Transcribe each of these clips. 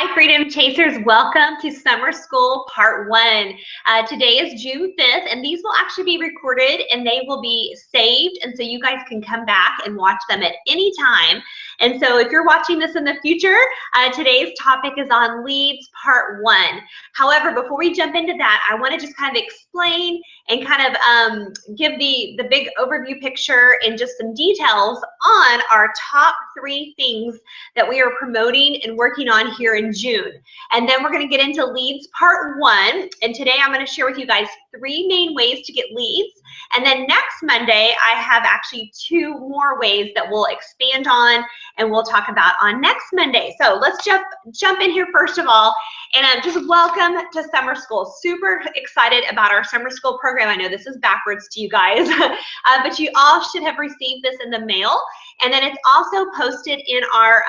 Hi, Freedom Chasers. Welcome to Summer School Part 1. Today is June 5th, and these will actually be recorded and they will be saved, and so you guys can come back and watch them at any time. And so if you're watching this in the future, today's topic is on leads Part 1. However, before we jump into that, I want to just kind of explain and kind of give the big overview picture and just some details on our top 3 things that we are promoting and working on here in June. And then we're going to get into leads Part 1. And today I'm going to share with you guys 3 main ways to get leads. And then next Monday, I have actually 2 more ways that we'll expand on and we'll talk about on next Monday. So let's jump in here first of all. And just welcome to summer school. Super excited about our summer school program. I know this is backwards to you guys, but you all should have received this in the mail. And then it's also posted in our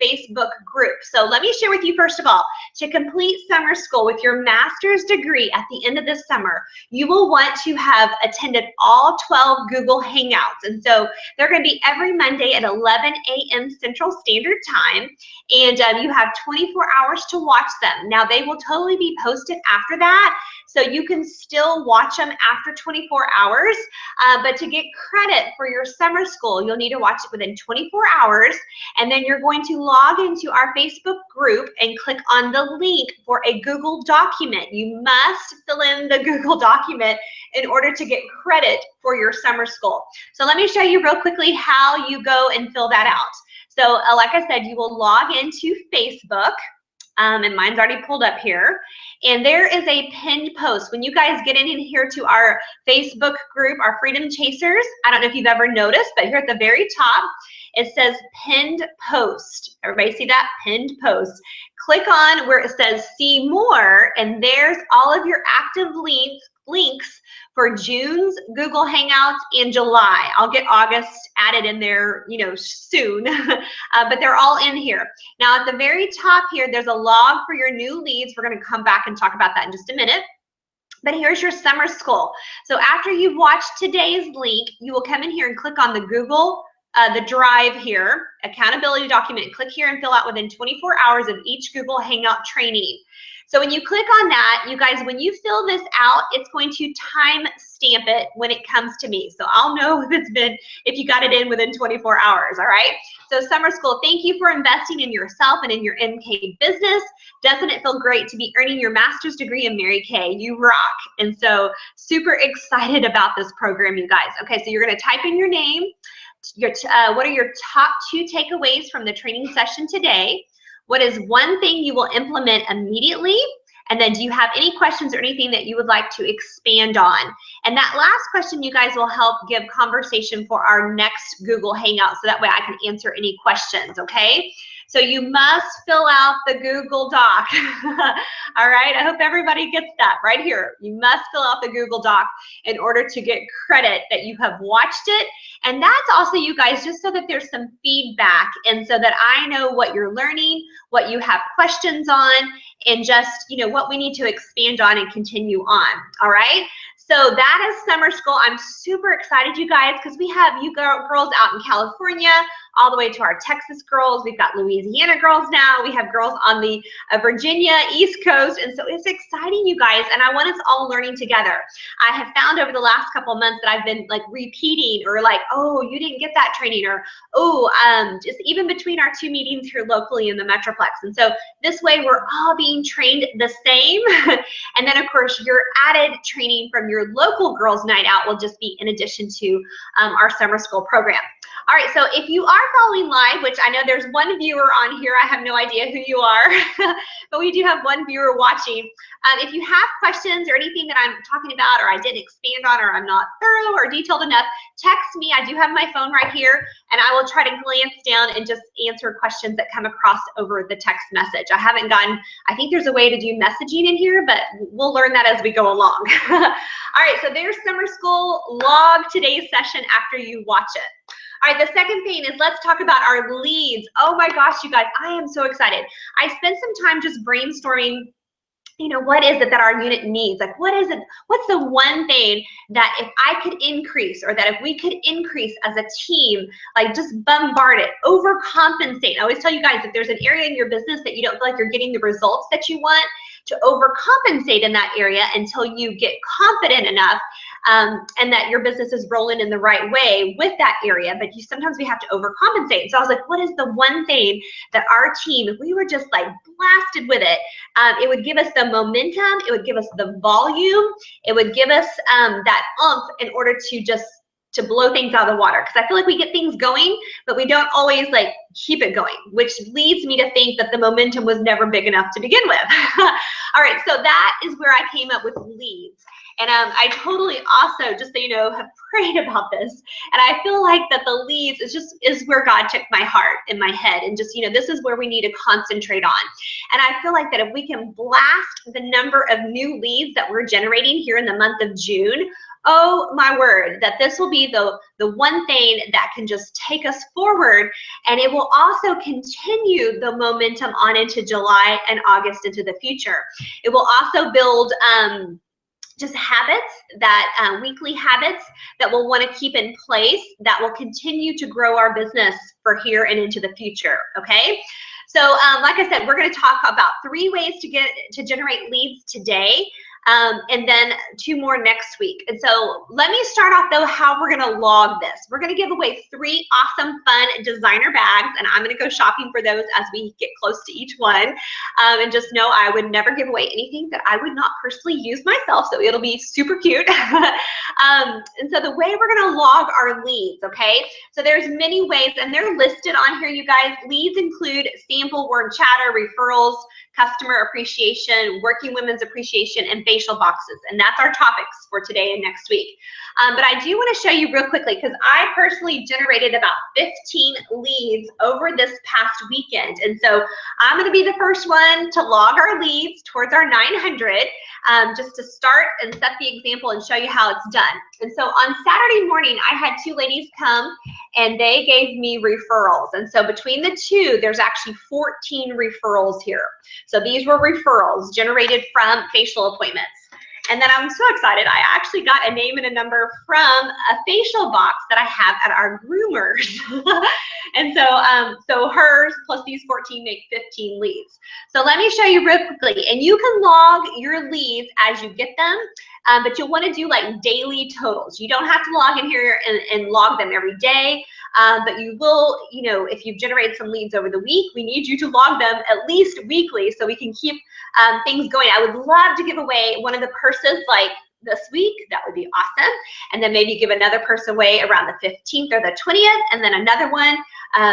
Facebook group. So let me share with you first of all, to complete summer school with your master's degree at the end of this summer, you will want to have attended all 12 Google Hangouts. And so they're going to be every Monday at 11 a.m. Central Standard Time. And you have 24 hours to watch them. Now they will totally be posted after that. So you can still watch them after 24 hours, but to get credit for your summer school, you'll need to watch it within 24 hours, and then you're going to log into our Facebook group and click on the link for a Google document. You must fill in the Google document in order to get credit for your summer school. So let me show you real quickly how you go and fill that out. So like I said, you will log into Facebook. And mine's already pulled up here. And there is a pinned post. When you guys get in here to our Facebook group, our Freedom Chasers, I don't know if you've ever noticed, but here at the very top, it says pinned post. Everybody see that? Pinned post. Click on where it says see more, and there's all of your active links for June's Google Hangouts and July. I'll get August added in there, soon, but they're all in here. Now at the very top here, there's a log for your new leads. We're going to come back and talk about that in just a minute. But here's your summer school. So after you've watched today's link, you will come in here and click on the Google the Drive here, accountability document. Click here and fill out within 24 hours of each Google Hangout training. So when you click on that, you guys, when you fill this out, it's going to time stamp it when it comes to me. So I'll know if you got it in within 24 hours, all right? So summer school, thank you for investing in yourself and in your MK business. Doesn't it feel great to be earning your master's degree in Mary Kay? You rock. And so super excited about this program, you guys. Okay, so you're gonna type in your name, what are your top 2 takeaways from the training session today? What is one thing you will implement immediately? And then do you have any questions or anything that you would like to expand on? And that last question, you guys, will help give conversation for our next Google Hangout, so that way I can answer any questions, okay? So you must fill out the Google Doc. All right, I hope everybody gets that right here. You must fill out the Google Doc in order to get credit that you have watched it. And that's also, you guys, just so that there's some feedback and so that I know what you're learning, what you have questions on, and just, what we need to expand on and continue on, all right? So that is summer school. I'm super excited, you guys, because we have you girls out in California, all the way to our Texas girls. We've got Louisiana girls now. We have girls on the Virginia East Coast. And so it's exciting, you guys, and I want us all learning together. I have found over the last couple months that I've been like repeating, or like, oh, you didn't get that training, or oh, just even between our 2 meetings here locally in the Metroplex. And so this way we're all being trained the same. And then of course your added training from your local girls night out will just be in addition to our summer school program. All right, so if you are following live, which I know there's one viewer on here, I have no idea who you are, but we do have one viewer watching. If you have questions or anything that I'm talking about, or I didn't expand on, or I'm not thorough or detailed enough, text me. I do have my phone right here, and I will try to glance down and just answer questions that come across over the text message. I think there's a way to do messaging in here, but we'll learn that as we go along. All right, so there's summer school. Log today's session after you watch it. All right, the second thing is, let's talk about our leads. Oh my gosh, you guys, I am so excited. I spent some time just brainstorming you know, what is it that our unit needs? Like, what is it? What's the one thing that if I could increase, or that if we could increase as a team, like just bombard it, overcompensate. I always tell you guys, if there's an area in your business that you don't feel like you're getting the results that you want, to overcompensate in that area until you get confident enough and that your business is rolling in the right way with that area. But sometimes we have to overcompensate. So I was like, what is the one thing that our team, if we were just like blasted with it, it would give us the momentum, it would give us the volume, it would give us that oomph in order to blow things out of the water. Because I feel like we get things going, but we don't always like keep it going, which leads me to think that the momentum was never big enough to begin with. All right, so that is where I came up with leads. And I totally also, just so you know, have prayed about this. And I feel like that the leads is where God took my heart and my head, and just, you know, this is where we need to concentrate on. And I feel like that if we can blast the number of new leads that we're generating here in the month of June, oh my word, that this will be the one thing that can just take us forward, and it will also continue the momentum on into July and August into the future. It will also build just habits, that weekly habits that we'll want to keep in place, that will continue to grow our business for here and into the future, okay? So like I said, we're going to talk about 3 ways to generate leads today. And then 2 more next week. And so let me start off though how we're gonna log this. We're gonna give away 3 awesome, fun designer bags, and I'm gonna go shopping for those as we get close to each one. And just know I would never give away anything that I would not personally use myself, so it'll be super cute. And so the way we're gonna log our leads, okay? So there's many ways, and they're listed on here, you guys. Leads include sample word chatter, referrals, customer appreciation, working women's appreciation, and facial boxes. And that's our topics for today and next week. But I do want to show you real quickly, because I personally generated about 15 leads over this past weekend. And so I'm going to be the first one to log our leads towards our 900, just to start and set the example and show you how it's done. And so on Saturday morning, I had 2 ladies come and they gave me referrals. And so between the 2, there's actually 14 referrals here. So these were referrals generated from facial appointments. And then I'm so excited, I actually got a name and a number from a facial box that I have at our groomers. And so, so hers plus these 14 make 15 leads. So let me show you real quickly. And you can log your leads as you get them, but you'll want to do like daily totals. You don't have to log in here and log them every day, but you will, you know, if you've generated some leads over the week, we need you to log them at least weekly so we can keep things going. I would love to give away one of the purses like this week. That would be awesome. And then maybe give another purse away around the 15th or the 20th, and then another one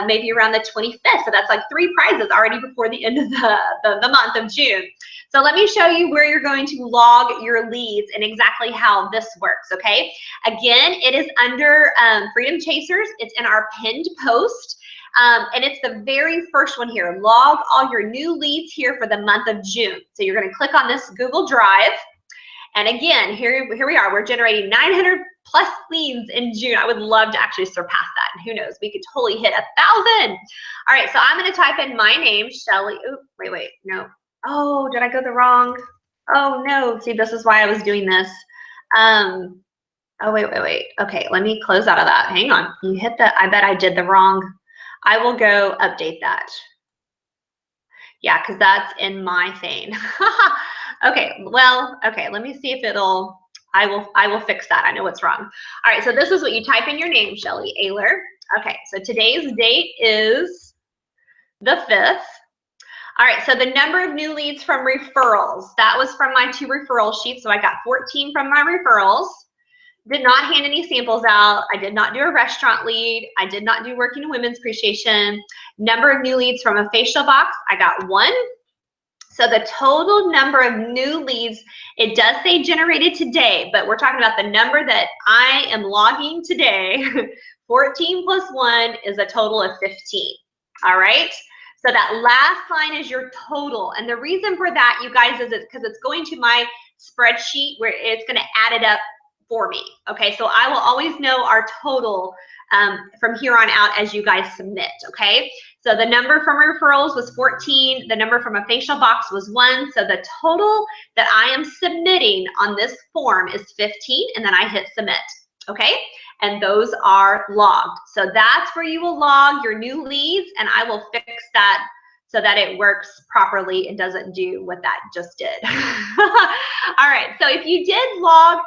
maybe around the 25th. So that's like 3 prizes already before the end of the month of June. So let me show you where you're going to log your leads and exactly how this works, okay? Again, it is under Freedom Chasers. It's in our pinned post. And it's the very first one here. Log all your new leads here for the month of June. So you're going to click on this Google Drive. And again, here we are. We're generating 900 plus leads in June. I would love to actually surpass that. And who knows, we could totally hit 1,000. All right, so I'm going to type in my name, Shelly. Oh, wait, no. Oh, did I go the wrong? Oh, no. See, this is why I was doing this. Oh, wait. Okay, let me close out of that. Hang on. You hit the, I bet I did the wrong. I will go update that. Yeah, because that's in my thing. Okay, well, okay, let me see if it'll, I will fix that. I know what's wrong. All right, so this is what you type in your name, Shelly Ayler. Okay, so today's date is the 5th. All right, so the number of new leads from referrals, that was from my 2 referral sheets. So I got 14 from my referrals. Did not hand any samples out. I did not do a restaurant lead. I did not do working in women's appreciation. Number of new leads from a facial box, I got 1. So the total number of new leads, it does say generated today, but we're talking about the number that I am logging today. 14 plus 1 is a total of 15. All right. So that last line is your total. And the reason for that, you guys, is because it's going to my spreadsheet where it's going to add it up for me. Okay, so I will always know our total from here on out as you guys submit. Okay, so the number from referrals was 14. The number from a facial box was 1. So the total that I am submitting on this form is 15, and then I hit submit. Okay, and those are logged. So that's where you will log your new leads, and I will fix that so that it works properly and doesn't do what that just did. All right, so if you did log,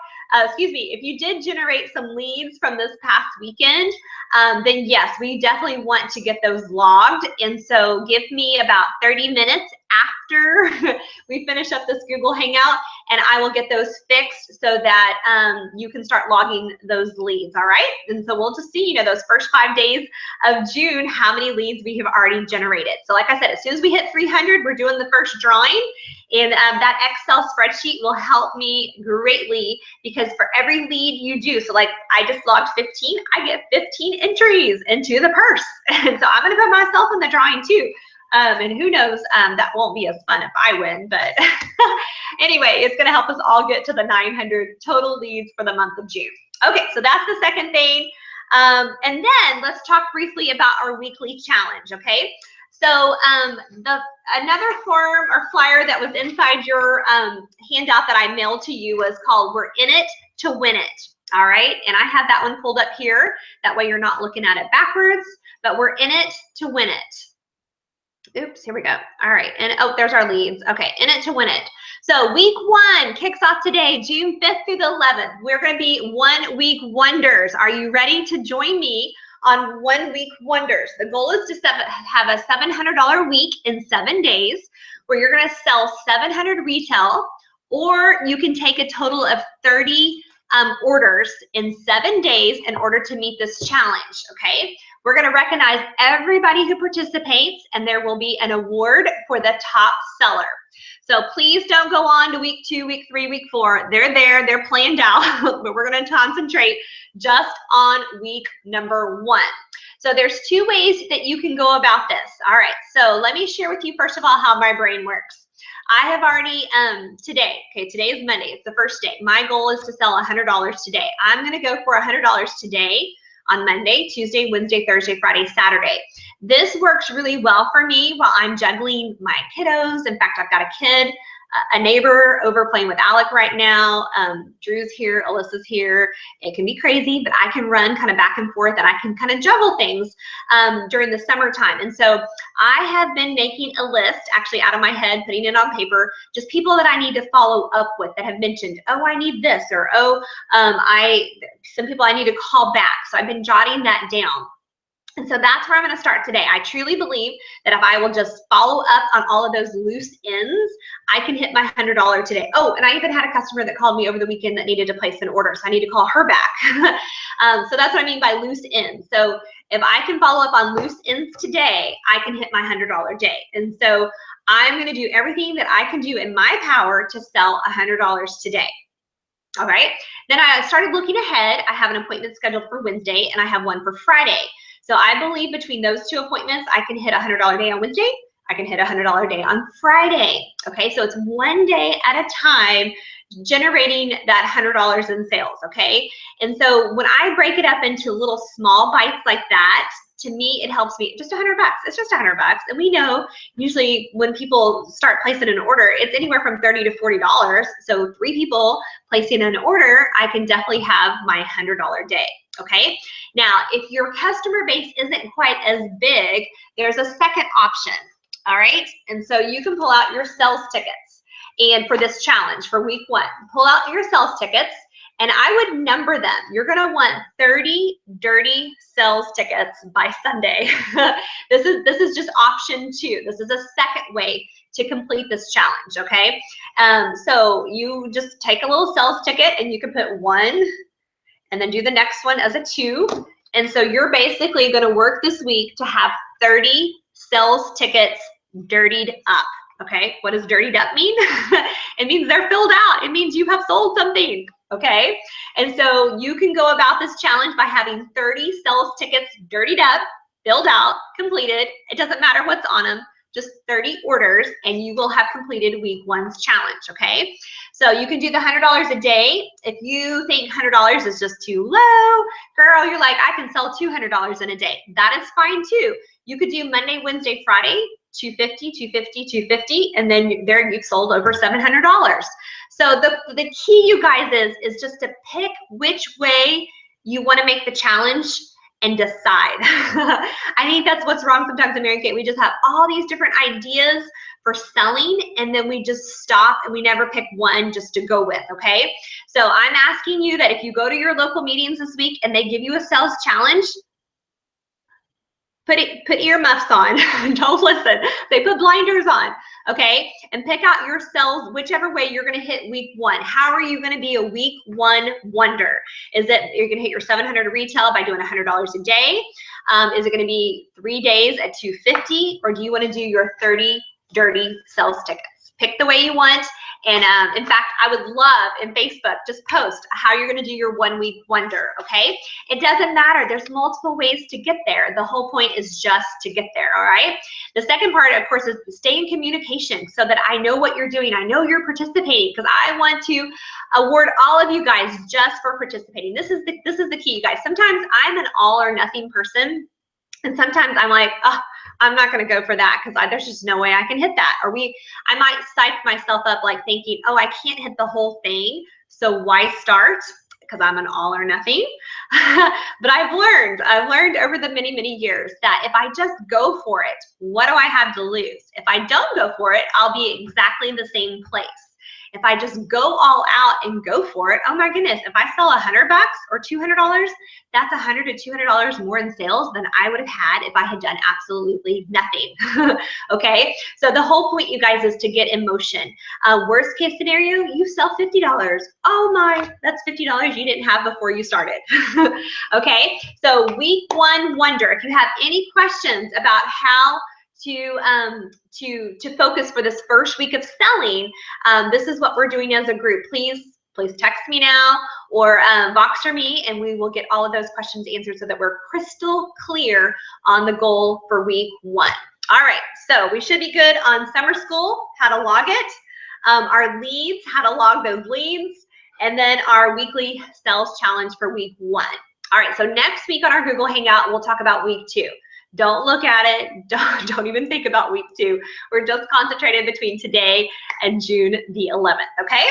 if you did generate some leads from this past weekend, then yes, we definitely want to get those logged. And so give me about 30 minutes after we finish up this Google Hangout, and I will get those fixed so that you can start logging those leads, all right? And so we'll just see, you know, those first 5 days of June, how many leads we have already generated. So like I said, as soon as we hit 300, we're doing the first drawing, and that Excel spreadsheet will help me greatly, because for every lead you do, so like I just logged 15, I get 15 entries into the purse. And so I'm gonna put myself in the drawing too. And who knows, that won't be as fun if I win, but anyway, it's gonna help us all get to the 900 total leads for the month of June. Okay, so that's the second thing. And then let's talk briefly about our weekly challenge, okay? So another form or flyer that was inside your handout that I mailed to you was called We're In It to Win It, all right? And I have that one pulled up here. That way you're not looking at it backwards, but we're in it to win it. Oops, here we go. All right, and oh, there's our leads. Okay, in it to win it. So week 1 kicks off today, June 5th through the 11th. We're gonna be 1 week wonders. Are you ready to join me on 1 week wonders? The goal is to have a $700 week in 7 days, where you're gonna sell 700 retail, or you can take a total of 30 orders in 7 days in order to meet this challenge, okay? We're gonna recognize everybody who participates, and there will be an award for the top seller. So please don't go on to week 2, week 3, week 4. They're there, they're planned out, but we're gonna concentrate just on week number 1. So there's 2 ways that you can go about this. All right, so let me share with you first of all how my brain works. I have already, today is Monday, it's the first day. My goal is to sell $100 today. I'm gonna go for $100 today on Monday, Tuesday, Wednesday, Thursday, Friday, Saturday. This works really well for me while I'm juggling my kiddos. In fact, I've got a kid, a neighbor over playing with Alec right now. Drew's here, Alyssa's here. It can be crazy, but I can run kind of back and forth, and I can kind of juggle things during the summertime. And so I have been making a list, actually out of my head, putting it on paper, just people that I need to follow up with that have mentioned, oh, I need this, or oh, some people I need to call back. So I've been jotting that down. And so that's where I'm going to start today. I truly believe that if I will just follow up on all of those loose ends, I can hit my $100 today. Oh, and I even had a customer that called me over the weekend that needed to place an order, so I need to call her back. So that's what I mean by loose ends. So if I can follow up on loose ends today, I can hit my $100 day. And so I'm going to do everything that I can do in my power to sell $100 today. All right. Then I started looking ahead. I have an appointment scheduled for Wednesday, and I have one for Friday. So I believe between those 2 appointments, I can hit a $100 day on Wednesday. I can hit a $100 day on Friday. Okay, so it's 1 day at a time generating that $100 in sales, okay? And so when I break it up into little small bites like that, to me, it helps me, just $100 bucks. It's just $100 bucks. And we know usually when people start placing an order, it's anywhere from $30 to $40. So 3 people placing an order, I can definitely have my $100 day, okay? Now, if your customer base isn't quite as big, there's a second option, all right? And so you can pull out your sales tickets. And for this challenge, for week 1, pull out your sales tickets, and I would number them. You're gonna want 30 dirty sales tickets by Sunday. This is just option 2. This is a second way to complete this challenge, okay? So you just take a little sales ticket, and you can put 1, and then do the next one as a 2. And so you're basically gonna work this week to have 30 sales tickets dirtied up, okay? What does dirtied up mean? It means they're filled out. It means you have sold something, okay? And so you can go about this challenge by having 30 sales tickets dirtied up, filled out, completed. It doesn't matter what's on them. just 30 orders, and you will have completed week 1's challenge, okay? So you can do the $100 a day. If you think $100 is just too low, girl, you're like, I can sell $200 in a day. That is fine too. You could do Monday, Wednesday, Friday, 250, 250, 250, and then there you've sold over $700. So the key, you guys, is just to pick which way you want to make the challenge and decide. I think that's what's wrong sometimes in Mary Kate. We just have all these different ideas for selling, and then we just stop and we never pick one just to go with, okay? So I'm asking you that if you go to your local meetings this week and they give you a sales challenge, put earmuffs on. Don't listen. They put blinders on, okay? And pick out your sales, whichever way you're going to hit week 1. How are you going to be a week 1 wonder? Is it you're going to hit your $700 retail by doing $100 a day? Is it going to be 3 days at $250, or do you want to do your 30 dirty sales tickets? Pick the way you want. And in fact, I would love in Facebook, just post how you're going to do your 1 week wonder, okay? It doesn't matter. There's multiple ways to get there. The whole point is just to get there, all right? The second part, of course, is to stay in communication so that I know what you're doing. I know you're participating, because I want to award all of you guys just for participating. This is the key, you guys. Sometimes I'm an all or nothing person, and sometimes I'm like, oh, I'm not going to go for that because there's just no way I can hit that. Or I might psych myself up like thinking, oh, I can't hit the whole thing, so why start? Because I'm an all or nothing. But I've learned over the many, many years that if I just go for it, what do I have to lose? If I don't go for it, I'll be exactly in the same place. If I just go all out and go for it, oh my goodness, if I sell $100 or $200, that's $100 to $200 more in sales than I would have had if I had done absolutely nothing. Okay, so the whole point, you guys, is to get in motion. Worst case scenario, you sell $50. Oh my, that's $50 you didn't have before you started. Okay, so week 1 wonder. If you have any questions about how to focus for this first week of selling, this is what we're doing as a group. Please text me now or Voxer me, and we will get all of those questions answered so that we're crystal clear on the goal for week 1. All right, so we should be good on summer school, how to log it, our leads, how to log those leads, and then our weekly sales challenge for week 1. All right, so next week on our Google Hangout, we'll talk about week 2. Don't look at it. Don't even think about week 2. We're just concentrated between today and June the 11th, okay?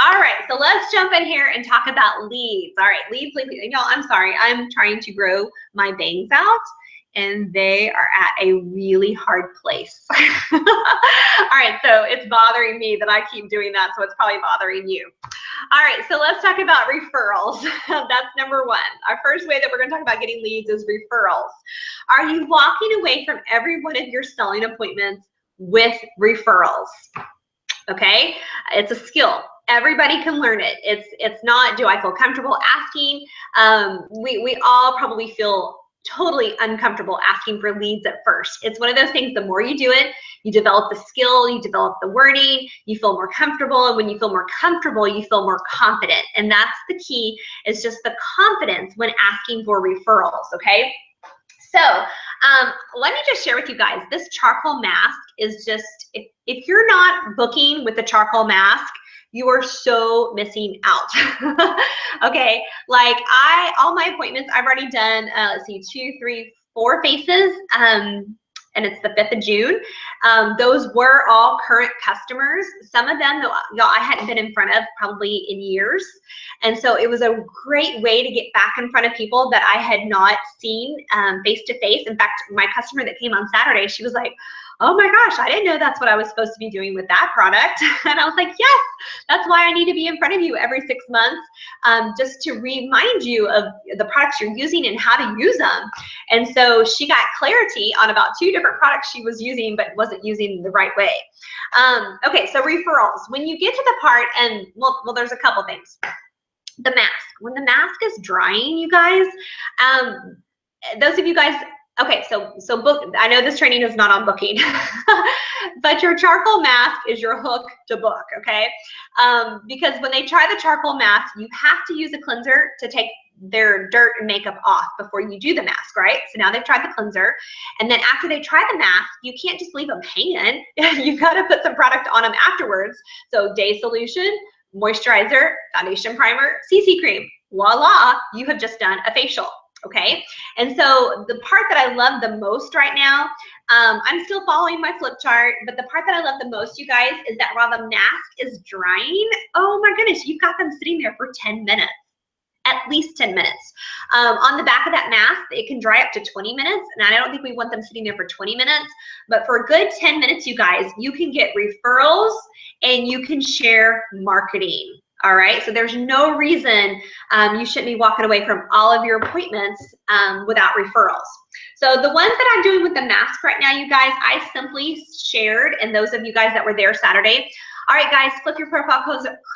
All right, so let's jump in here and talk about leads. All right, leads. Y'all, I'm sorry. I'm trying to grow my bangs out, and they are at a really hard place. All right, so it's bothering me that I keep doing that, so it's probably bothering you. All right, so let's talk about referrals. That's number 1. Our first way that we're going to talk about getting leads is referrals. Are you walking away from every one of your selling appointments with referrals? Okay, it's a skill. Everybody can learn it. It's not, do I feel comfortable asking? We all probably feel totally uncomfortable asking for leads at first. It's one of those things, the more you do it, you develop the skill, you develop the wording, you feel more comfortable, and when you feel more comfortable, you feel more confident. And that's the key, is just the confidence when asking for referrals, okay? So let me just share with you guys, this charcoal mask is just, if you're not booking with the charcoal mask, you are so missing out. Okay, like all my appointments, I've already done, let's see, 2, 3, 4 faces, and it's the 5th of June. Those were all current customers. Some of them, y'all, I hadn't been in front of probably in years. And so it was a great way to get back in front of people that I had not seen face to face. In fact, my customer that came on Saturday, she was like, oh my gosh, I didn't know that's what I was supposed to be doing with that product. And I was like, yes, that's why I need to be in front of you every 6 months, just to remind you of the products you're using and how to use them. And so she got clarity on about 2 different products she was using, but wasn't using the right way. Okay, so referrals. When you get to the part, and well, there's a couple things. The mask. When the mask is drying, you guys, those of you guys, okay, so book, I know this training is not on booking, but your charcoal mask is your hook to book, okay? Because when they try the charcoal mask, you have to use a cleanser to take their dirt and makeup off before you do the mask, right? So now they've tried the cleanser. And then after they try the mask, you can't just leave them hanging. You've got to put some product on them afterwards. So day solution, moisturizer, foundation primer, CC cream. Voila, you have just done a facial. Okay, and so the part that I love the most right now, I'm still following my flip chart, but the part that I love the most, you guys, is that while the mask is drying, oh my goodness, you've got them sitting there for 10 minutes. At least 10 minutes. On the back of that mask, it can dry up to 20 minutes, and I don't think we want them sitting there for 20 minutes, but for a good 10 minutes, you guys, you can get referrals and you can share marketing. All right, so there's no reason you shouldn't be walking away from all of your appointments without referrals. So the ones that I'm doing with the mask right now, you guys, I simply shared, and those of you guys that were there Saturday, all right, guys, flip your profile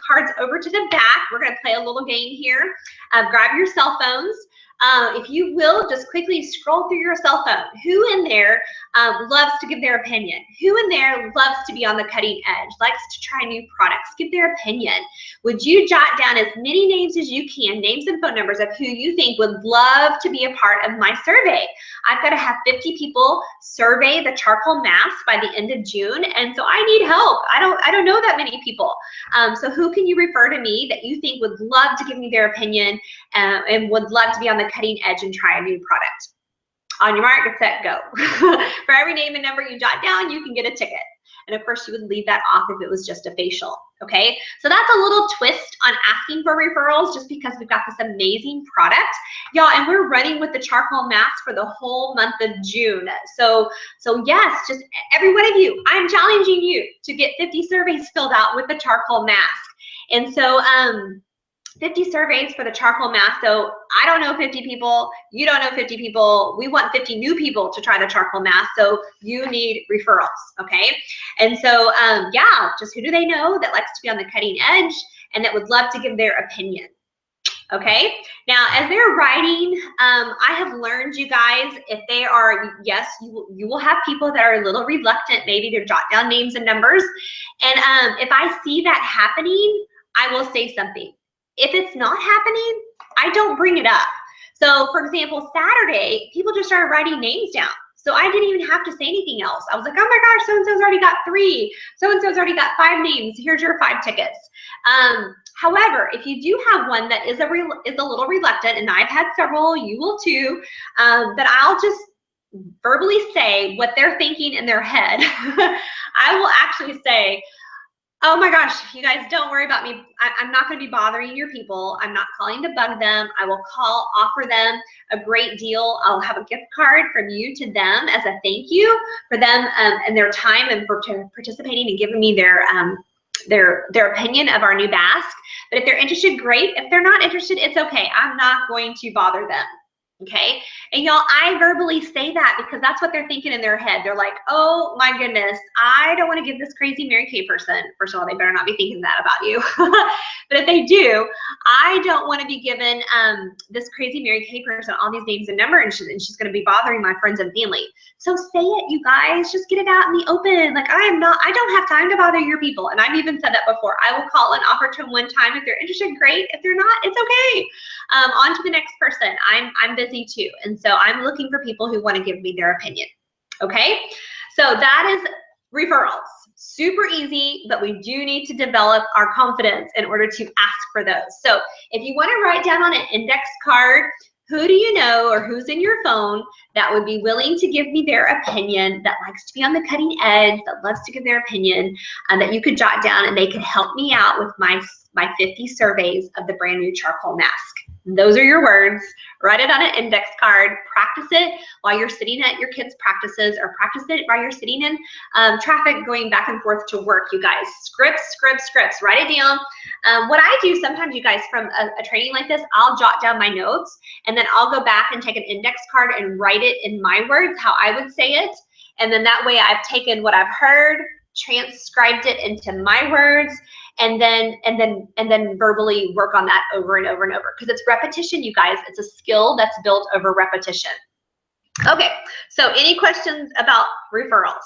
cards over to the back. We're going to play a little game here. Grab your cell phones. If you will, just quickly scroll through your cell phone. Who in there loves to give their opinion? Who in there loves to be on the cutting edge, likes to try new products, give their opinion? Would you jot down as many names as you can, names and phone numbers of who you think would love to be a part of my survey? I've got to have 50 people survey the charcoal mask by the end of June, and so I need help. I don't know that many people. So who can you refer to me that you think would love to give me their opinion and would love to be on the cutting edge and try a new product? On your mark, get set, go. For every name and number you jot down, you can get a ticket. And of course, you would leave that off if it was just a facial, okay? So that's a little twist on asking for referrals, just because we've got this amazing product. Y'all, and we're running with the charcoal mask for the whole month of June. So yes, just every one of you, I'm challenging you to get 50 surveys filled out with the charcoal mask. And so, 50 surveys for the charcoal mask. So I don't know 50 people, you don't know 50 people, we want 50 new people to try the charcoal mask, so you need referrals, okay? And so yeah, just who do they know that likes to be on the cutting edge and that would love to give their opinion? Okay, now as they're writing, I have learned, you guys, if they are, yes, you will have people that are a little reluctant, maybe to jot down names and numbers, and if I see that happening, I will say something. If it's not happening, I don't bring it up. So for example, Saturday, people just started writing names down. So I didn't even have to say anything else. I was like, oh my gosh, so-and-so's already got 3. So-and-so's already got 5 names. Here's your 5 tickets. However, if you do have one that is a little reluctant, and I've had several, you will too, that I'll just verbally say what they're thinking in their head. I will actually say, oh my gosh, you guys, don't worry about me. I'm not going to be bothering your people. I'm not calling to bug them. I will call, offer them a great deal. I'll have a gift card from you to them as a thank you for them and their time and for participating and giving me their opinion of our new mask. But if they're interested, great. If they're not interested, it's okay. I'm not going to bother them. Okay, and y'all, I verbally say that because that's what they're thinking in their head. They're like, oh my goodness, I don't want to give this crazy Mary Kay person, first of all, they better not be thinking that about you. But if they do, I don't want to be given this crazy Mary Kay person all these names and numbers, and she's going to be bothering my friends and family. So say it, you guys, just get it out in the open. Like, I don't have time to bother your people. And I've even said that before. I will call and offer to them one time. If they're interested, great. If they're not, it's okay. On to the next person. I'm busy too. And so I'm looking for people who want to give me their opinion. Okay. So that is referrals. Super easy, but we do need to develop our confidence in order to ask for those. So if you want to write down on an index card, who do you know or who's in your phone that would be willing to give me their opinion, that likes to be on the cutting edge, that loves to give their opinion, that you could jot down and they could help me out with my 50 surveys of the brand new charcoal mask. Those are your words. Write it on an index card. Practice it while you're sitting at your kids' practices, or practice it while you're sitting in traffic going back and forth to work, you guys. Scripts. Write it down. What I do sometimes, you guys, from a training like this, I'll jot down my notes, and then I'll go back and take an index card and write it in my words, how I would say it. And then that way I've taken what I've heard, transcribed it into my words, and then verbally work on that over and over and over, because it's repetition, you guys. It's a skill that's built over repetition. Okay, so any questions about referrals?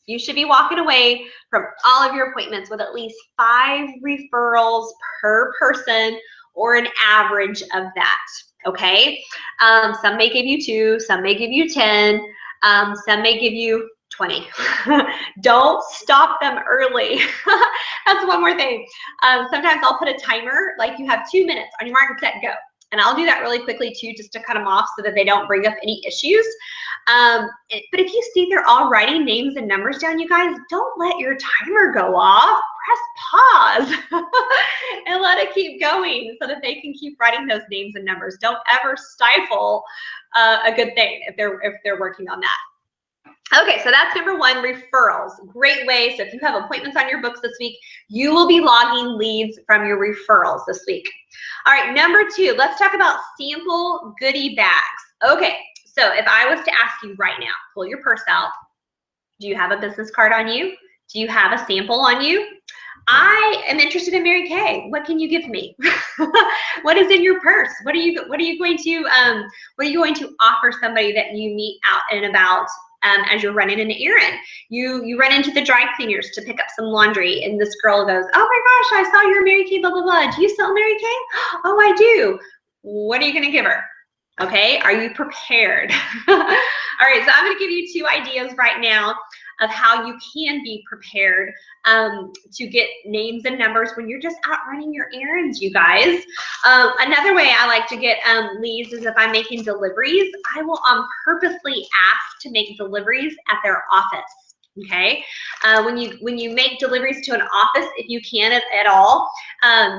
You should be walking away from all of your appointments with at least 5 referrals per person, or an average of that, okay? Some may give you 2, some may give you 10, some may give you 20. Don't stop them early. That's one more thing. Sometimes I'll put a timer, like you have 2 minutes on your mark, set, go. And I'll do that really quickly too, just to cut them off so that they don't bring up any issues. But if you see they're all writing names and numbers down, you guys, don't let your timer go off. Press pause and let it keep going so that they can keep writing those names and numbers. Don't ever stifle a good thing if they're working on that. Okay, so that's number 1, referrals. Great way. So if you have appointments on your books this week, you will be logging leads from your referrals this week. All right, number 2, let's talk about sample goodie bags. Okay, so if I was to ask you right now, pull your purse out. Do you have a business card on you? Do you have a sample on you? I am interested in Mary Kay. What can you give me? What is in your purse? What are you going to offer somebody that you meet out and about as you're running an errand? You run into the dry cleaners to pick up some laundry, and this girl goes, "Oh my gosh, I saw your Mary Kay, blah blah blah. Do you sell Mary Kay?" "Oh, I do." What are you gonna give her? Okay, are you prepared? All right, so I'm gonna give you 2 ideas right now of how you can be prepared to get names and numbers when you're just out running your errands, you guys. Another way I like to get leads is if I'm making deliveries, I will purposely ask to make deliveries at their office. Okay, when you make deliveries to an office, if you can at all,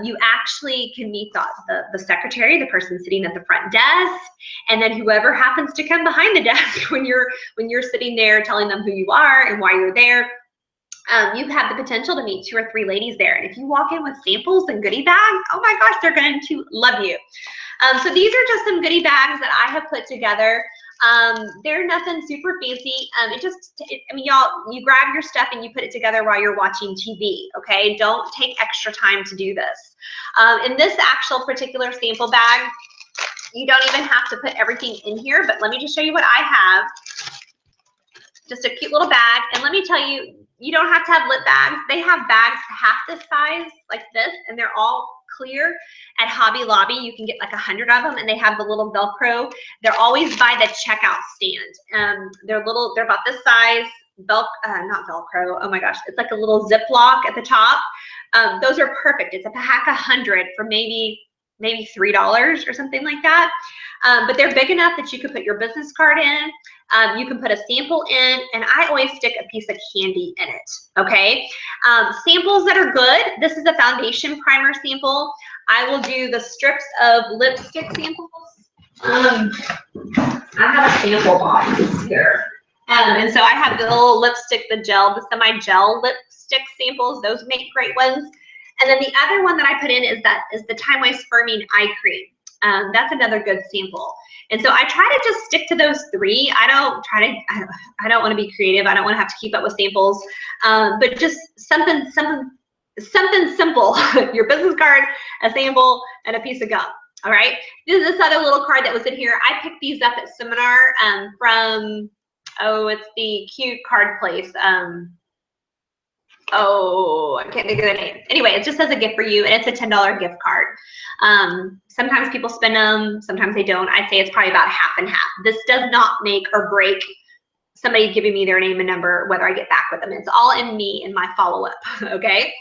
you actually can meet the secretary, the person sitting at the front desk, and then whoever happens to come behind the desk when you're sitting there telling them who you are and why you're there. You have the potential to meet 2 or 3 ladies there, and if you walk in with samples and goodie bags, oh my gosh, they're going to love you. So these are just some goodie bags that I have put together. They're nothing super fancy. I mean, y'all, you grab your stuff and you put it together while you're watching TV, okay? Don't take extra time to do this. In this actual particular sample bag, you don't even have to put everything in here, but let me just show you what I have. Just a cute little bag, and let me tell you, you don't have to have lip bags. They have bags half this size, like this, and they're all clear. At Hobby Lobby, you can get like 100 of them, and they have the little Velcro. They're always by the checkout stand. They're about this size. Not Velcro. Oh my gosh, it's like a little Ziploc at the top. Those are perfect. It's a pack 100 for maybe $3 or something like that. But they're big enough that you could put your business card in. You can put a sample in, and I always stick a piece of candy in it, okay? Samples that are good, this is a foundation primer sample. I will do the strips of lipstick samples. I have a sample box here. And so I have the little lipstick, the semi-gel lipstick samples. Those make great ones. And then the other one that I put in is the Time Waste Firming Eye Cream. That's another good sample. And so I try to just stick to those 3. I don't want to be creative. I don't want to have to keep up with samples. But just something simple. Your business card, a sample, and a piece of gum. All right. This other little card that was in here, I picked these up at Seminar from, it's the cute card place. I can't think of the name. Anyway, it just says a gift for you, and it's a $10 gift card. Sometimes people spend them, sometimes they don't. I'd say it's probably about half and half. This does not make or break somebody giving me their name and number, whether I get back with them. It's all in me and my follow-up, okay?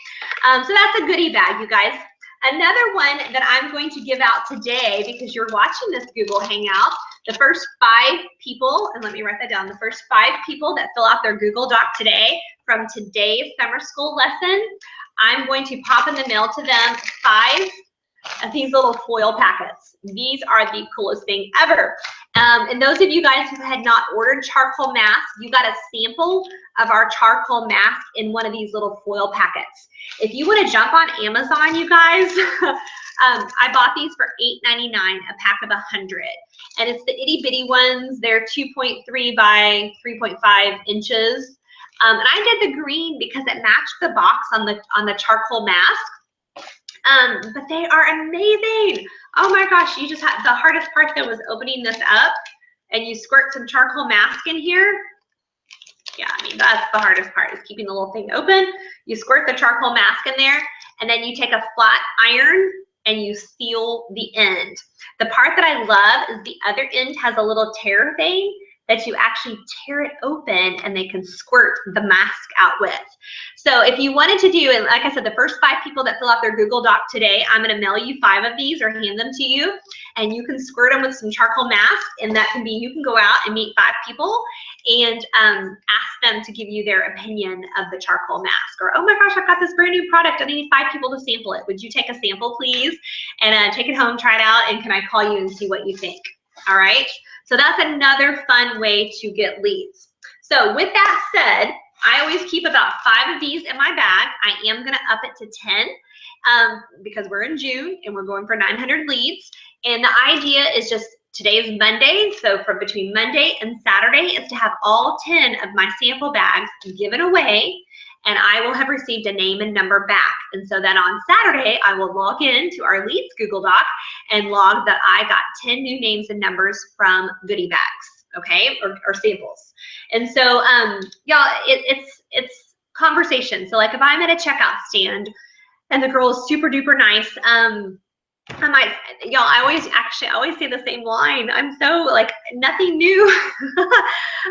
So that's a goodie bag, you guys. Another one that I'm going to give out today, because you're watching this Google Hangout, the first 5 people, and let me write that down, the first 5 people that fill out their Google Doc today from today's summer school lesson, I'm going to pop in the mail to them 5 of these little foil packets. These are the coolest thing ever. And those of you guys who had not ordered charcoal masks, you got a sample of our charcoal mask in one of these little foil packets. If you want to jump on Amazon, you guys, I bought these for $8.99, a pack of 100. And it's the itty bitty ones. They're 2.3 by 3.5 inches. And I did the green because it matched the box on the charcoal mask. But they are amazing. Oh my gosh, you just had the hardest part though was opening this up, and you squirt some charcoal mask in here. Yeah, I mean, that's the hardest part, is keeping the little thing open. You squirt the charcoal mask in there, and then you take a flat iron and you seal the end. The part that I love is the other end has a little tear thing that you actually tear it open and they can squirt the mask out with. So if you wanted to do, and like I said, the first 5 people that fill out their Google Doc today, I'm gonna mail you 5 of these or hand them to you, and you can squirt them with some charcoal mask, and that can be, you can go out and meet 5 people and ask them to give you their opinion of the charcoal mask. Or, oh my gosh, I've got this brand new product, I need 5 people to sample it. Would you take a sample, please? And take it home, try it out, and can I call you and see what you think? All right, so that's another fun way to get leads. So with that said, I always keep about 5 of these in my bag. I am gonna up it to 10 because we're in June and we're going for 900 leads. And the idea is just, today is Monday, so from between Monday and Saturday is to have all 10 of my sample bags given away, and I will have received a name and number back. And so then on Saturday, I will log in to our Leads Google Doc and log that I got 10 new names and numbers from goodie bags, okay, or samples. And so, y'all, it's conversation. So like if I'm at a checkout stand and the girl is super duper nice, I might, y'all, I always say the same line. I'm so like, nothing new,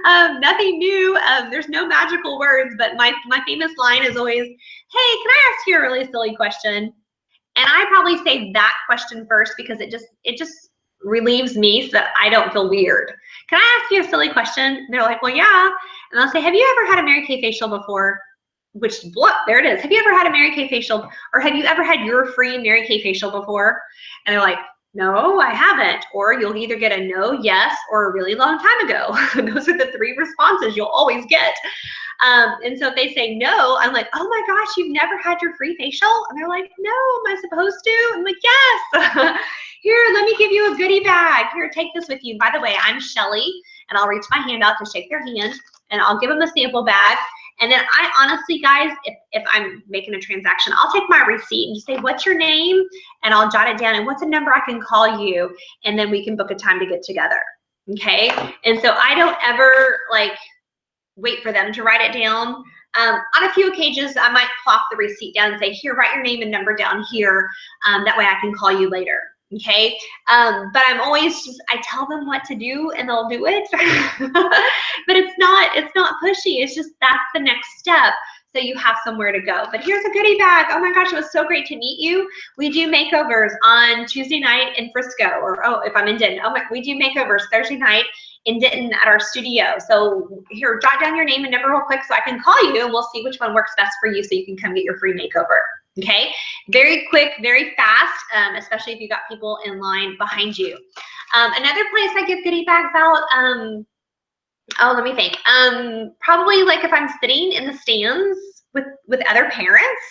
nothing new. There's no magical words, but my famous line is always, hey, can I ask you a really silly question? And I probably say that question first because it just relieves me so that I don't feel weird. Can I ask you a silly question? And they're like, well, yeah. And I'll say, have you ever had a Mary Kay facial before? Which, there it is. Have you ever had a Mary Kay facial, or have you ever had your free Mary Kay facial before? And they're like, no, I haven't. Or you'll either get a no, yes, or a really long time ago. Those are the 3 responses you'll always get. And so if they say no, I'm like, oh my gosh, you've never had your free facial? And they're like, no, am I supposed to? I'm like, yes. Here, let me give you a goodie bag. Here, take this with you. By the way, I'm Shelly, and I'll reach my hand out to shake their hand, and I'll give them the sample bag. And then I honestly, guys, if I'm making a transaction, I'll take my receipt and just say, what's your name? And I'll jot it down, and what's a number I can call you? And then we can book a time to get together, okay? And so I don't ever like wait for them to write it down. On a few occasions, I might plop the receipt down and say, here, write your name and number down here. That way I can call you later. Okay, but I'm always just, I tell them what to do and they'll do it. But it's not pushy. It's just, that's the next step, so you have somewhere to go. But here's a goodie bag. Oh my gosh, it was so great to meet you. We do makeovers on Tuesday night in Frisco, or oh, if I'm in Denton, oh my, we do makeovers Thursday night in Denton at our studio. So here, jot down your name and number real quick so I can call you, and we'll see which one works best for you so you can come get your free makeover. Okay, very quick, very fast, especially if you got people in line behind you. Another place I give goodie bags out, oh, let me think. Probably like if I'm sitting in the stands with other parents,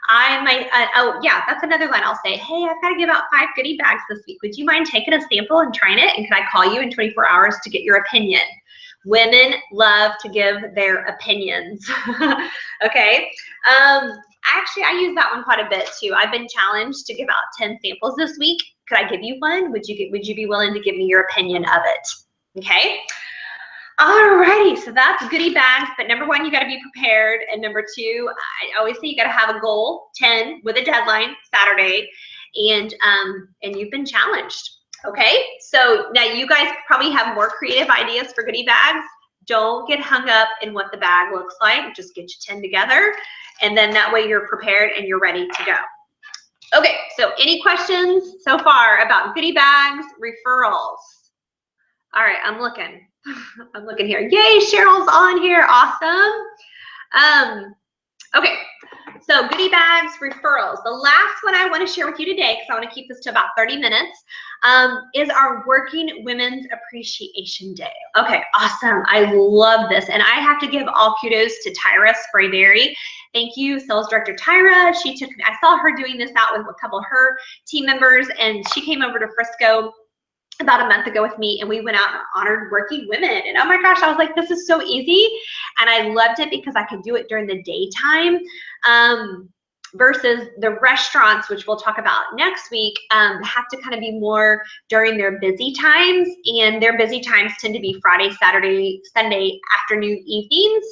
I might, oh yeah, that's another line. I'll say, hey, I've got to give out 5 goodie bags this week. Would you mind taking a sample and trying it? And can I call you in 24 hours to get your opinion? Women love to give their opinions. Okay. Actually, I use that one quite a bit too. I've been challenged to give out 10 samples this week. Could I give you one? Would you be willing to give me your opinion of it? Okay. Alrighty, so that's goodie bags, but number 1, you got to be prepared, and number 2, I always say you got to have a goal, 10 with a deadline, Saturday, and you've been challenged. Okay, so now you guys probably have more creative ideas for goodie bags. Don't get hung up in what the bag looks like. Just get you 10 together, and then that way you're prepared and you're ready to go. Okay, so any questions so far about goodie bags, referrals? All right, I'm looking. I'm looking here. Yay, Cheryl's on here. Awesome. Okay, so goodie bags, referrals. The last one I want to share with you today, because I want to keep this to about 30 minutes, is our Working Women's Appreciation Day. Okay, awesome. I love this. And I have to give all kudos to Tyra Sprayberry. Thank you, Sales Director Tyra. I saw her doing this out with a couple of her team members, and she came over to Frisco about a month ago with me, and we went out and honored working women. And oh my gosh, I was like, this is so easy. And I loved it because I could do it during the daytime. versus the restaurants, which we'll talk about next week, have to kind of be more during their busy times, and their busy times tend to be Friday, Saturday, Sunday afternoon, evenings,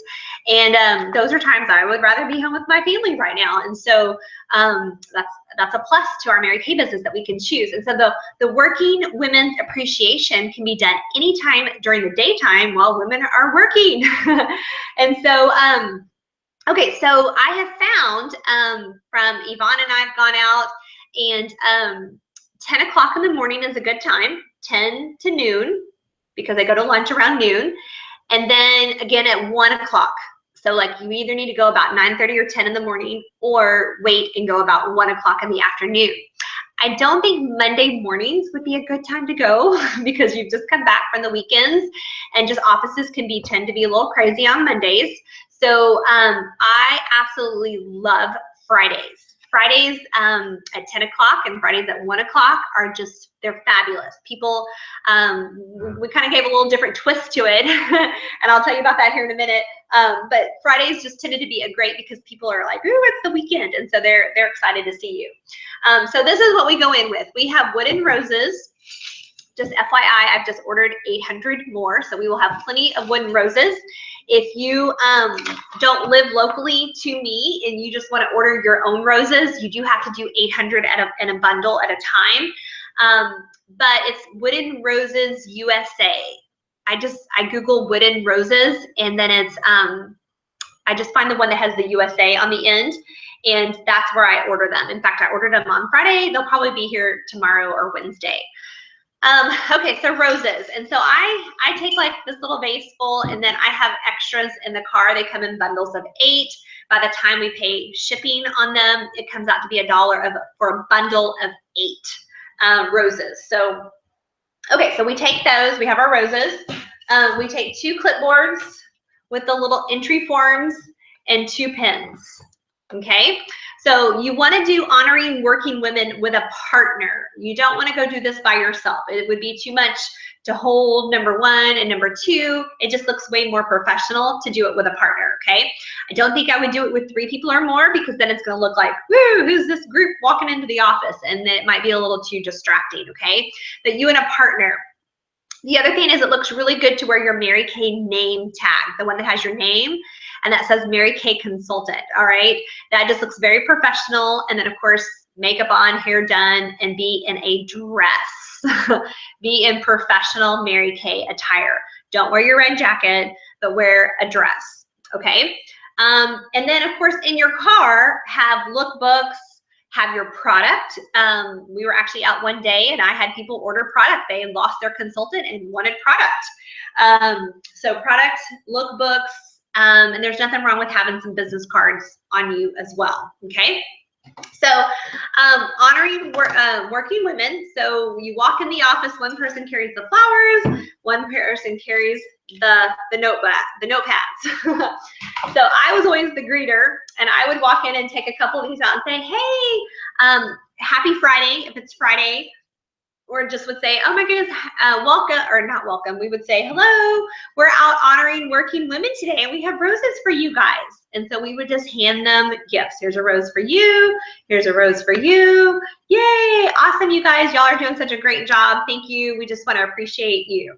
and those are times I would rather be home with my family right now. And so that's a plus to our Mary Kay business that we can choose. And so the working women's appreciation can be done anytime during the daytime while women are working. And so okay, so I have found from Yvonne and I have gone out, and 10 o'clock in the morning is a good time, 10 to noon, because I go to lunch around noon, and then again at 1 o'clock. So like you either need to go about 9:30 or 10 in the morning, or wait and go about 1 o'clock in the afternoon. I don't think Monday mornings would be a good time to go because you've just come back from the weekends, and just offices tend to be a little crazy on Mondays. So I absolutely love Fridays. Fridays at 10 o'clock and Fridays at 1 o'clock are just, they're fabulous. People, we kind of gave a little different twist to it, and I'll tell you about that here in a minute. But Fridays just tended to be a great, because people are like, ooh, it's the weekend, and so they're excited to see you. So this is what we go in with. We have wooden roses. Just FYI, I've just ordered 800 more, so we will have plenty of wooden roses. If you don't live locally to me and you just want to order your own roses, you do have to do 800 in a bundle at a time. But it's Wooden Roses USA. I Google wooden roses, and then it's I just find the one that has the USA on the end, and that's where I order them. In fact, I ordered them on Friday. They'll probably be here tomorrow or Wednesday. Okay, so roses. And so I take like this little vase full, and then I have extras in the car. They come in bundles of 8. By the time we pay shipping on them, it comes out to be $1 for a bundle of 8 roses. So, okay, so we take those. We have our roses. We take 2 clipboards with the little entry forms and 2 pens. Okay, so you want to do honoring working women with a partner. You don't want to go do this by yourself. It would be too much to hold, number 1, and number 2, it just looks way more professional to do it with a partner, okay? I don't think I would do it with 3 people or more, because then it's going to look like, woo, who's this group walking into the office? And it might be a little too distracting, okay? But you and a partner. The other thing is, it looks really good to wear your Mary Kay name tag, the one that has your name and that says Mary Kay Consultant, all right? That just looks very professional. And then of course, makeup on, hair done, and be in a dress. Be in professional Mary Kay attire. Don't wear your red jacket, but wear a dress, okay? And then of course, in your car, have lookbooks, have your product. We were actually out one day and I had people order product. They lost their consultant and wanted product. So product, lookbooks, and there's nothing wrong with having some business cards on you as well, okay? So honoring working women. So you walk in the office, one person carries the flowers, one person carries the notepads. So I was always the greeter, and I would walk in and take a couple of these out and say, hey, happy Friday, if it's Friday, or just would say, oh my goodness, welcome, or not welcome. We would say, hello, we're out honoring working women today, and we have roses for you guys. And so we would just hand them gifts. Here's a rose for you. Here's a rose for you. Yay, awesome, you guys. Y'all are doing such a great job. Thank you. We just want to appreciate you.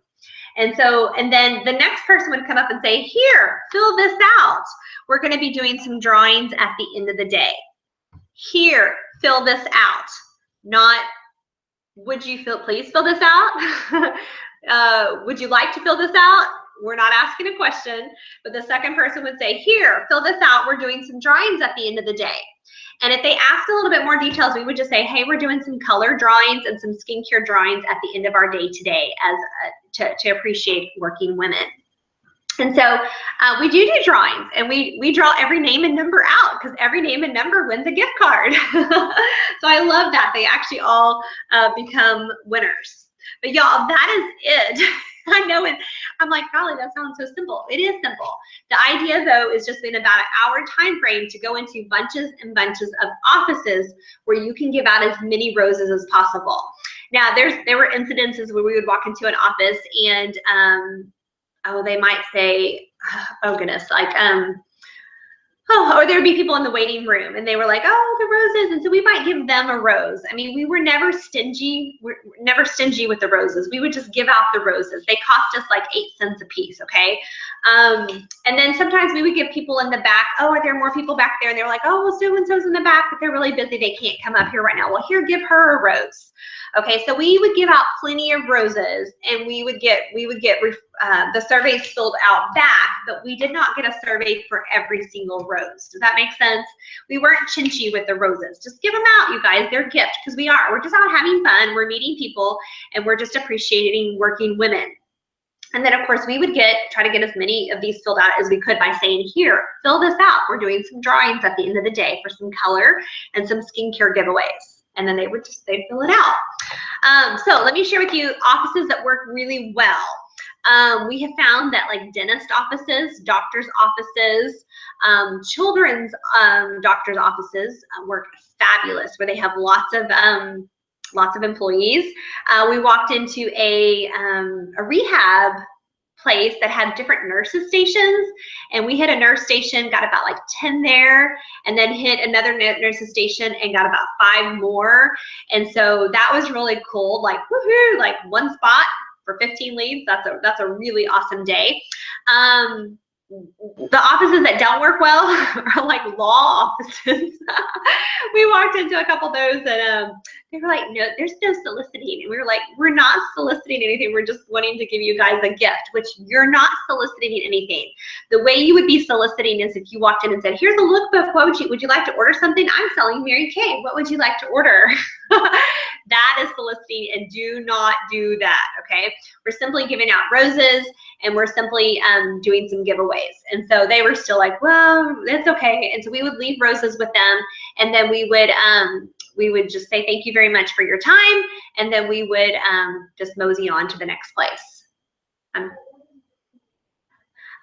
And so, and then the next person would come up and say, here, fill this out. We're going to be doing some drawings at the end of the day. Here, fill this out. Not, would you please fill this out? Would you like to fill this out? We're not asking a question, but the second person would say, here, fill this out. We're doing some drawings at the end of the day. And if they asked a little bit more details, we would just say, hey, we're doing some color drawings and some skincare drawings at the end of our day today as to appreciate working women. And so we do drawings, and we draw every name and number out, because every name and number wins a gift card. So I love that. They actually all become winners. But y'all, that is it. I know it. I'm like, golly, that sounds so simple. It is simple. The idea, though, is just in about an hour time frame to go into bunches and bunches of offices where you can give out as many roses as possible. Now, there were incidences where we would walk into an office and oh, they might say, oh goodness, like, oh, Or there would be people in the waiting room and they were like, oh, the roses. And so we might give them a rose. I mean, we were never stingy. We're never stingy with the roses. We would just give out the roses. They cost us like 8 cents a piece, okay? And then sometimes we would give people in the back, oh, are there more people back there? And they were like, oh, well, so-and-so's in the back, but they're really busy. They can't come up here right now. Well, here, give her a rose. Okay, so we would give out plenty of roses, and we would get the surveys filled out back, but we did not get a survey for every single rose. Does that make sense? We weren't chinchy with the roses. Just give them out, you guys. They're a gift, because we're just out having fun. We're meeting people, and we're just appreciating working women. And then, of course, we would try to get as many of these filled out as we could by saying, here, fill this out. We're doing some drawings at the end of the day for some color and some skincare giveaways. And then they'd fill it out. So let me share with you offices that work really well. We have found that like dentist offices, doctor's offices, children's doctor's offices work fabulous, where they have lots of employees. We walked into a rehab place that had different nurses stations, and we hit a nurse station, got about like 10 there, and then hit another nurses station and got about 5 more. And so that was really cool, like woohoo, like one spot for 15 leads. That's a really awesome day. The offices that don't work well are like law offices. We walked into a couple of those and they were like, no, there's no soliciting. And we were like, we're not soliciting anything. We're just wanting to give you guys a gift, which you're not soliciting anything. The way you would be soliciting is if you walked in and said, here's a lookbook. Would you like to order something? I'm selling Mary Kay. What would you like to order? That is soliciting, and do not do that, okay? We're simply giving out roses, and we're simply doing some giveaways. And so they were still like, well, that's okay. And so we would leave roses with them, and then we would just say thank you very much for your time, and then we would just mosey on to the next place.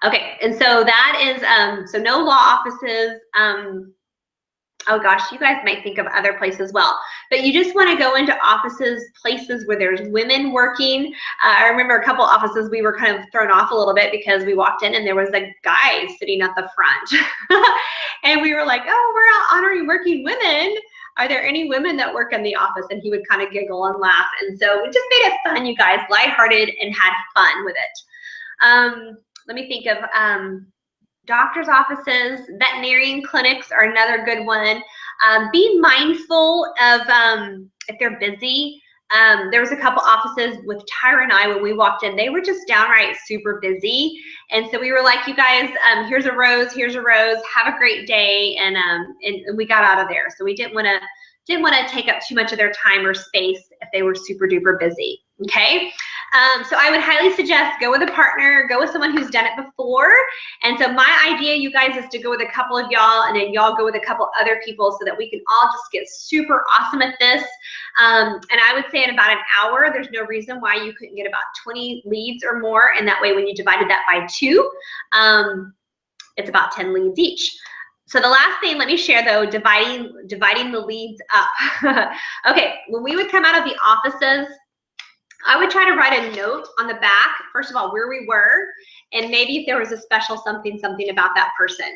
Okay, and so that is, so no law offices. Oh gosh, you guys might think of other places as well, but you just want to go into offices, places where there's women working. I remember a couple offices we were kind of thrown off a little bit because we walked in and there was a guy sitting at the front. And we were like, oh, we're out honoring working women. Are there any women that work in the office? And he would kind of giggle and laugh. And so we just made it fun, you guys, lighthearted, and had fun with it. Let me think of doctor's offices. Veterinarian clinics are another good one. Be mindful of if they're busy. There was a couple offices with Tyra and I when we walked in. They were just downright super busy. And so we were like, you guys, here's a rose, have a great day. And we got out of there. So we didn't want to take up too much of their time or space if they were super duper busy. Okay, so I would highly suggest go with a partner, go with someone who's done it before. And so my idea, you guys, is to go with a couple of y'all, and then y'all go with a couple other people so that we can all just get super awesome at this. And I would say in about an hour, there's no reason why you couldn't get about 20 leads or more. And that way, when you divided that by 2, it's about 10 leads each. So the last thing, let me share though, dividing the leads up. Okay, when we would come out of the offices, I would try to write a note on the back, first of all, where we were, and maybe if there was a special something about that person.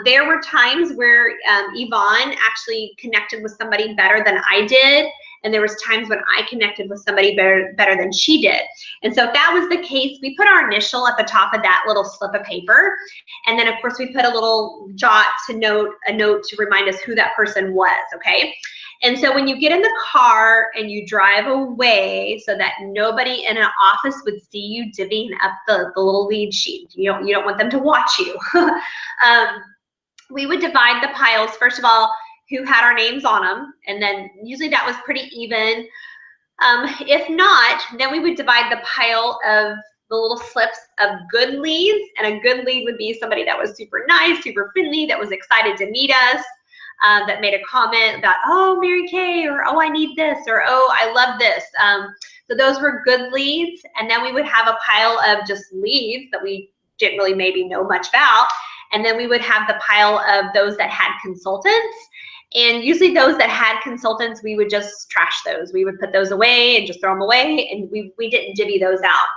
There were times where Yvonne actually connected with somebody better than I did, and there was times when I connected with somebody better than she did. And so if that was the case, we put our initial at the top of that little slip of paper, and then of course we put a little a note to remind us who that person was, okay? And so when you get in the car and you drive away so that nobody in an office would see you divvying up the little lead sheet, you don't want them to watch you. We would divide the piles, first of all, who had our names on them, and then usually that was pretty even. If not, then we would divide the pile of the little slips of good leads, and a good lead would be somebody that was super nice, super friendly, that was excited to meet us. That made a comment about, oh, Mary Kay, or oh, I need this, or oh, I love this. So those were good leads. And then we would have a pile of just leads that we didn't really maybe know much about. And then we would have the pile of those that had consultants. And usually those that had consultants, we would just trash those. We would put those away and just throw them away, and we didn't divvy those out.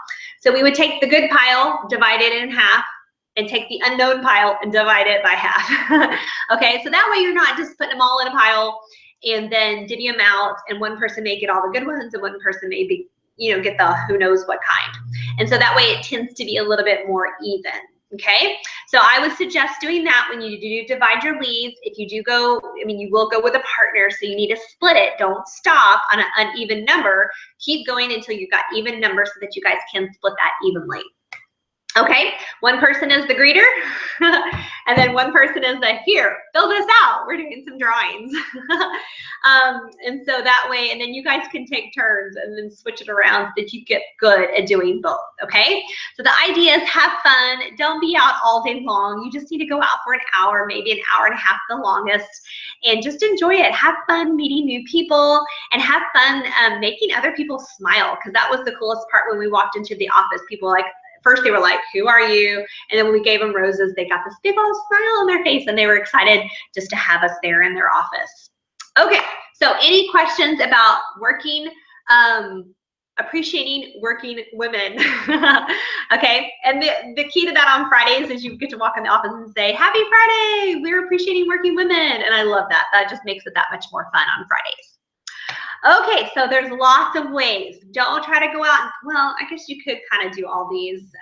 So we would take the good pile, divide it in half, and take the unknown pile and divide it by half. Okay, so that way you're not just putting them all in a pile and then divvy them out, and one person may get all the good ones and one person may be, get the who knows what kind. And so that way it tends to be a little bit more even. Okay, so I would suggest doing that when you do divide your leads. If you do go, you will go with a partner, so you need to split it. Don't stop on an uneven number. Keep going until you've got even numbers so that you guys can split that evenly. Okay, one person is the greeter, and then one person is the, here, fill this out. We're doing some drawings. And so that way, and then you guys can take turns and then switch it around so that you get good at doing both, okay? So the idea is have fun. Don't be out all day long. You just need to go out for an hour, maybe an hour and a half the longest, and just enjoy it. Have fun meeting new people and have fun making other people smile, because that was the coolest part when we walked into the office. People like, first they were like, who are you? And then when we gave them roses, they got this big old smile on their face and they were excited just to have us there in their office. Okay, so any questions about working, appreciating working women? Okay, and the key to that on Fridays is you get to walk in the office and say, happy Friday, we're appreciating working women. And I love that. That just makes it that much more fun on Fridays. Okay, so there's lots of ways. Don't try to go out, well, I guess you could kind of do all these.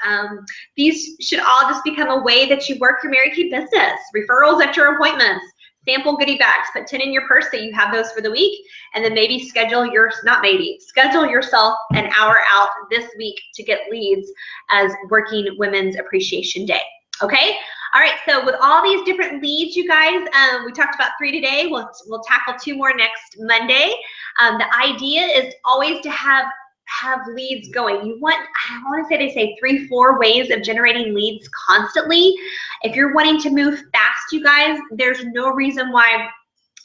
These should all just become a way that you work your Mary Kay business. Referrals at your appointments, sample goodie bags, put 10 in your purse so you have those for the week, and then maybe schedule yourself an hour out this week to get leads as Working Women's Appreciation Day. Okay, all right, so with all these different leads, you guys, we talked about 3 today. We'll tackle 2 more next Monday. The idea is always to have leads going. I want to say they say 3-4 ways of generating leads constantly. If you're wanting to move fast, you guys, there's no reason why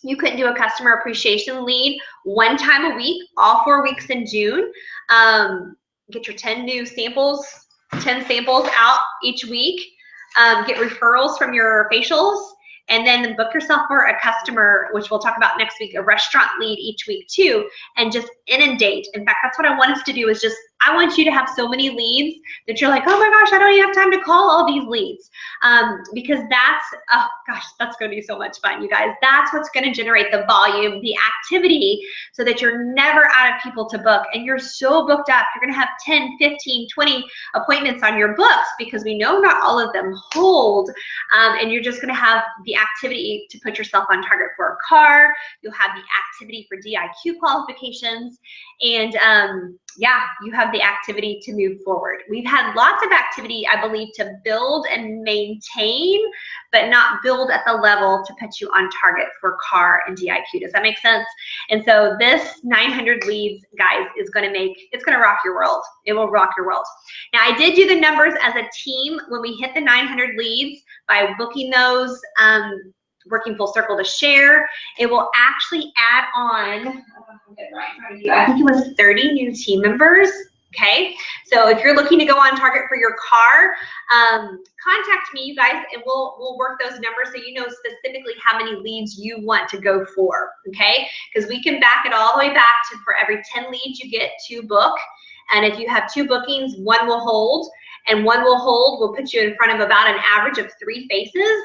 you couldn't do a customer appreciation lead 1 time a week, all 4 weeks in June. Get your 10 new samples, 10 samples out each week. Get referrals from your facials, and then book yourself for a customer, which we'll talk about next week, a restaurant lead each week too, and just inundate. In fact, that's what I want us to do, is just, I want you to have so many leads that you're like, oh my gosh, I don't even have time to call all these leads. Because that's, oh gosh, that's going to be so much fun, you guys. That's what's going to generate the volume, the activity, so that you're never out of people to book, and you're so booked up. You're going to have 10, 15, 20 appointments on your books, because we know not all of them hold, and you're just going to have the activity to put yourself on target for a car. You'll have the activity for DIQ qualifications, and yeah, you have the activity to move forward. We've had lots of activity, I believe, to build and maintain, but not build at the level to put you on target for CAR and DIQ. Does that make sense? And so this 900 leads, guys, is going to it's going to rock your world. It will rock your world. Now, I did do the numbers as a team when we hit the 900 leads by booking those, working full circle to share. It will actually add on, I think it was 30 new team members. Okay, so if you're looking to go on target for your car, contact me, you guys, and we'll work those numbers so you know specifically how many leads you want to go for. Okay, because we can back it all the way back to, for every 10 leads you get, 2 book, and if you have 2 bookings, 1 will hold, and 1 will hold will put you in front of about an average of 3 faces.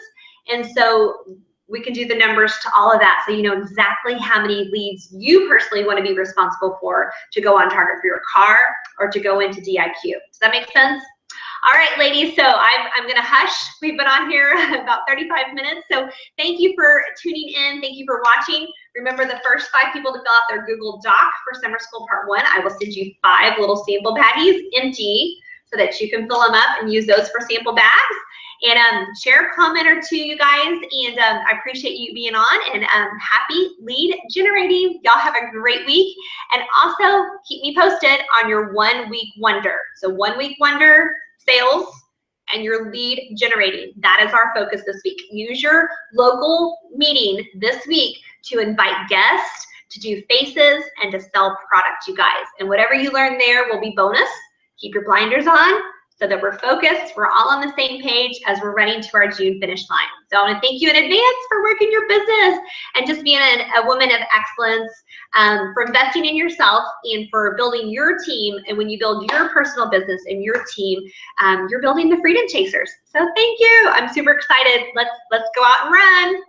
And so we can do the numbers to all of that, so you know exactly how many leads you personally want to be responsible for to go on target for your car or to go into DIQ. Does that make sense? All right, ladies, so I'm going to hush. We've been on here about 35 minutes, so thank you for tuning in. Thank you for watching. Remember, the first 5 people to fill out their Google Doc for Summer School Part 1, I will send you 5 little sample baggies empty so that you can fill them up and use those for sample bags. And share a comment or 2, you guys, and I appreciate you being on, and happy lead generating. Y'all have a great week, and also keep me posted on your 1 week wonder. So 1 week wonder sales and your lead generating. That is our focus this week. Use your local meeting this week to invite guests, to do faces, and to sell product, you guys. And whatever you learn there will be bonus. Keep your blinders on. so that we're focused, we're all on the same page as we're running to our June finish line. So I want to thank you in advance for working your business and just being a woman of excellence, for investing in yourself and for building your team. And when you build your personal business and your team, you're building the Freedom Chasers. So thank you. I'm super excited. Let's go out and run.